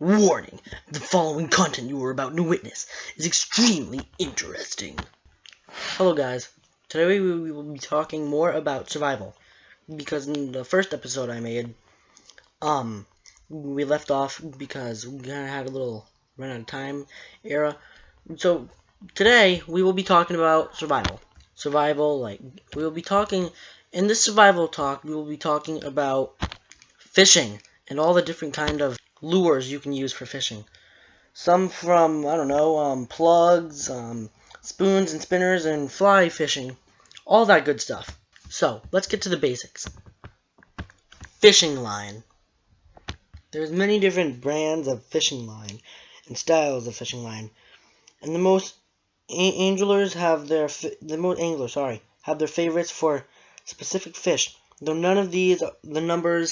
Warning, the following content you are about to witness is extremely interesting. Hello guys, today we will be talking more about survival, because in the first episode I made, we left off because we kind of had a little run out of time era. So today we will be talking about survival. We will be talking, in this survival talk, we will be talking about fishing and all the different kind of lures you can use for fishing. Some from, I don't know, plugs, spoons and spinners, and fly fishing. All that good stuff. So, let's get to the basics. Fishing line. There's many different brands of fishing line and styles of fishing line. And the most anglers have their have their favorites for specific fish. Though none of these, the number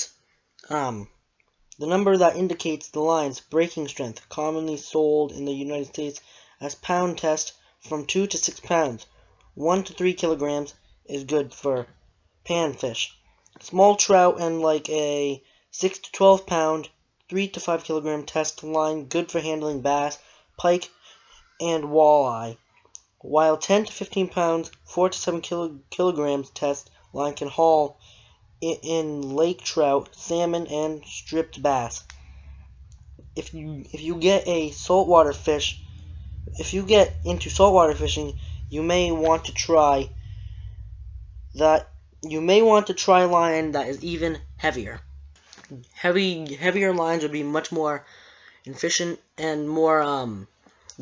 that indicates the line's breaking strength, commonly sold in the United States as pound test, from 2 to 6 pounds. 1 to 3 kilograms is good for panfish. Small trout and like a 6 to 12 pound, 3 to 5 kilogram test line, good for handling bass, pike, and walleye. While 10 to 15 pounds, 4 to 7 kilograms test line can haul in lake trout, salmon, and stripped bass. If you get into saltwater fishing, you may want to try line that is even heavier. Heavier lines would be much more efficient and more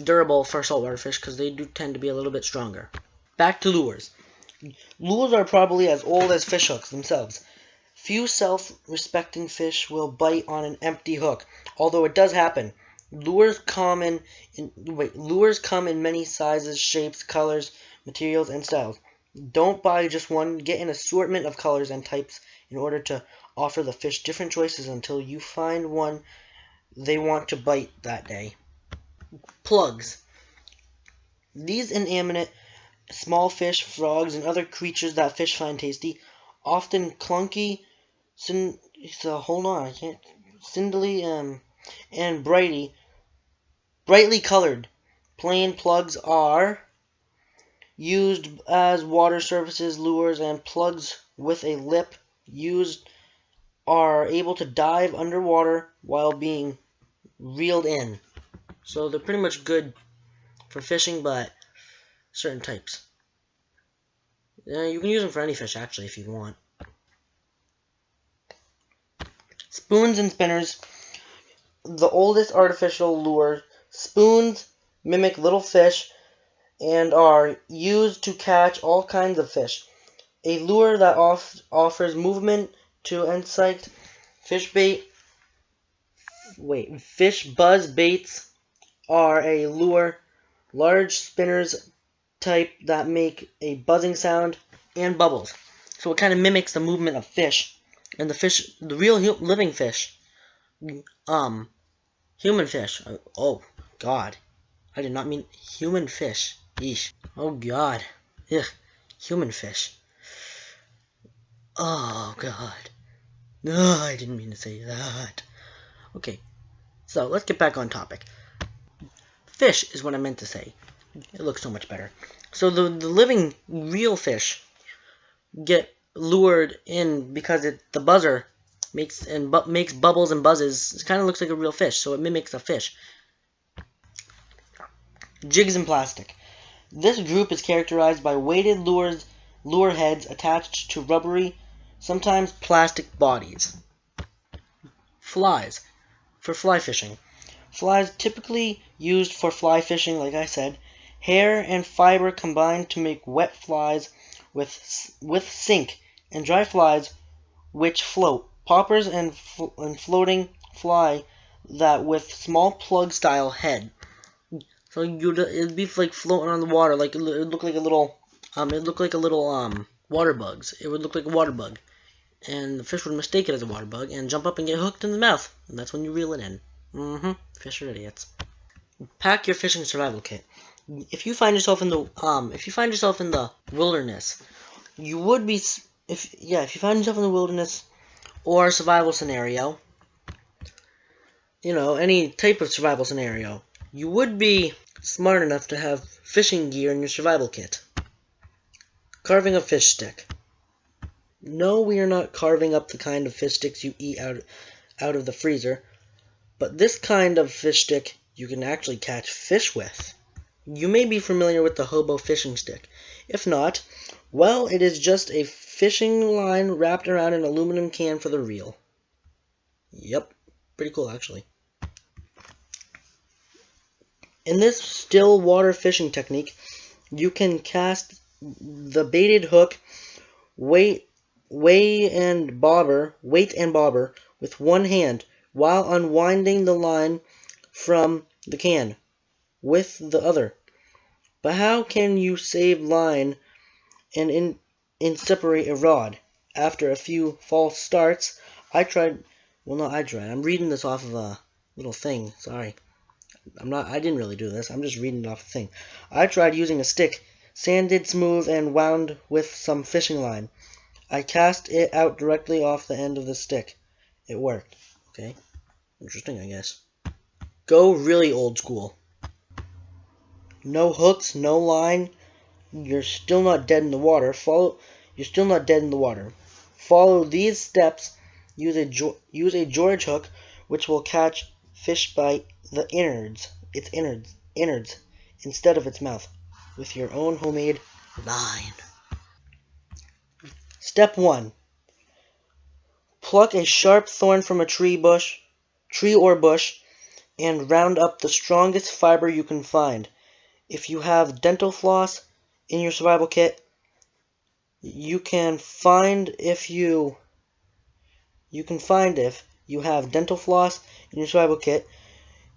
durable for saltwater fish, because they do tend to be a little bit stronger. Back to lures. Lures are probably as old as fish hooks themselves. Few self-respecting fish will bite on an empty hook, although it does happen. Lures come in many sizes, shapes, colors, materials, and styles. Don't buy just one, get an assortment of colors and types in order to offer the fish different choices until you find one they want to bite that day. Plugs. These inanimate small fish, frogs, and other creatures that fish find tasty, often clunky, spindly, and brightly colored. Plain plugs are used as water surfaces, lures, and plugs with a lip used are able to dive underwater while being reeled in. So they're pretty much good for fishing, but certain types. You can use them for any fish, actually, if you want. Spoons and spinners. The oldest artificial lure. Spoons mimic little fish and are used to catch all kinds of fish. A lure that offers movement to incite fish buzz baits are a lure. Large spinners type that make a buzzing sound and bubbles. So it kind of mimics the movement of fish. And the real living fish, human fish. Oh God, I did not mean human fish. Yeesh. Oh God, ugh, human fish. Oh God, no, I didn't mean to say that. Okay, so let's get back on topic. Fish is what I meant to say. It looks so much better. So the living real fish get lured in because the buzzer makes bubbles and buzzes. It kind of looks like a real fish, so it mimics a fish. Jigs and plastic. This group is characterized by weighted lure heads attached to rubbery, sometimes plastic bodies. Flies. For fly fishing. Flies typically used for fly fishing, like I said. Hair and fiber combined to make wet flies with sink, and dry flies which float. Poppers and floating fly that with small plug style head. So it'd be like floating on the water, like it would look like a little water bugs. It would look like a water bug, and the fish would mistake it as a water bug and jump up and get hooked in the mouth. And that's when you reel it in. Fish are idiots. Pack your fishing survival kit. If you find yourself in the wilderness, if you find yourself in the wilderness or a survival scenario, any type of survival scenario, you would be smart enough to have fishing gear in your survival kit. Carving a fish stick. No, we are not carving up the kind of fish sticks you eat out of the freezer, but this kind of fish stick you can actually catch fish with. You may be familiar with the hobo fishing stick. If not, well, it is just a fishing line wrapped around an aluminum can for the reel. Yep, pretty cool actually. In this still water fishing technique, you can cast the baited hook, weight and bobber with one hand while unwinding the line from the can with the other. But how can you save line and separate a rod? After a few false starts, I tried. I'm reading this off of a little thing. Sorry. I didn't really do this. I'm just reading it off a thing. I tried using a stick, sanded smooth and wound with some fishing line. I cast it out directly off the end of the stick. It worked. Okay. Interesting, I guess. Go really old school. No hooks, no line. You're still not dead in the water. You're still not dead in the water. Follow these steps. Use a George hook, which will catch fish by the innards, instead of its mouth, with your own homemade line. Step 1. Pluck a sharp thorn from a tree or bush, and round up the strongest fiber you can find. If you have dental floss in your survival kit, you can find if you have dental floss in your survival kit,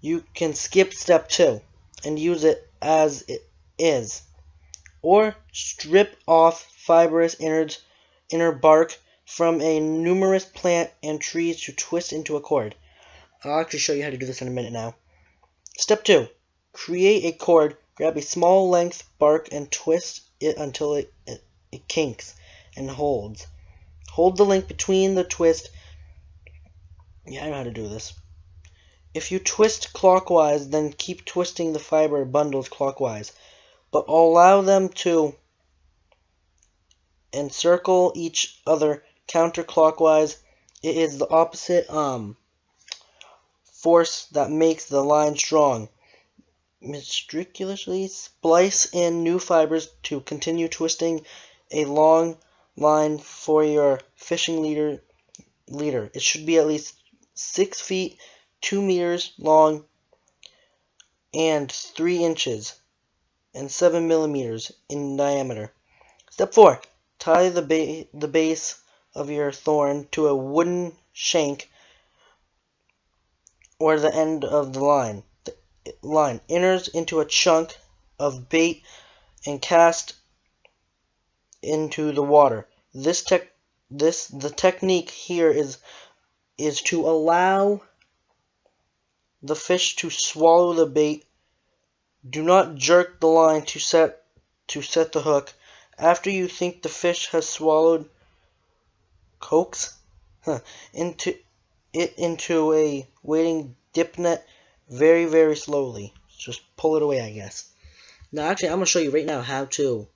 you can skip step 2 and use it as it is, or strip off fibrous inner bark from a numerous plant and trees to twist into a cord. I'll actually show you how to do this in a minute now. Step 2. Create a cord. Grab a small length bark and twist it until it kinks and holds. Hold the link between the twist. Yeah, I know how to do this. If you twist clockwise, then keep twisting the fiber bundles clockwise, but allow them to encircle each other counterclockwise. It is the opposite force that makes the line strong. Meticulously splice in new fibers to continue twisting a long line for your fishing leader. It should be at least 6 feet, 2 meters long, and 3 inches and 7 millimeters in diameter. Step 4. Tie the base of your thorn to a wooden shank or the end of the line. Inners into a chunk of bait and cast into the water. The technique here is to allow the fish to swallow the bait. Do not jerk the line to set the hook. After you think the fish has swallowed, coax into a waiting dip net very, very slowly. Just pull it away, I guess. Now, actually, I'm gonna show you right now how to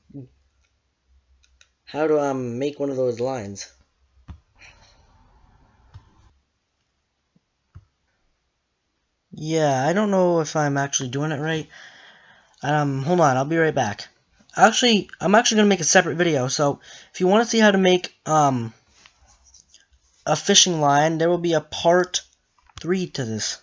make one of those lines. Yeah, I don't know if I'm actually doing it right. Hold on, I'll be right back. Actually, I'm actually gonna make a separate video, so if you want to see how to make a fishing line, there will be a part 3 to this.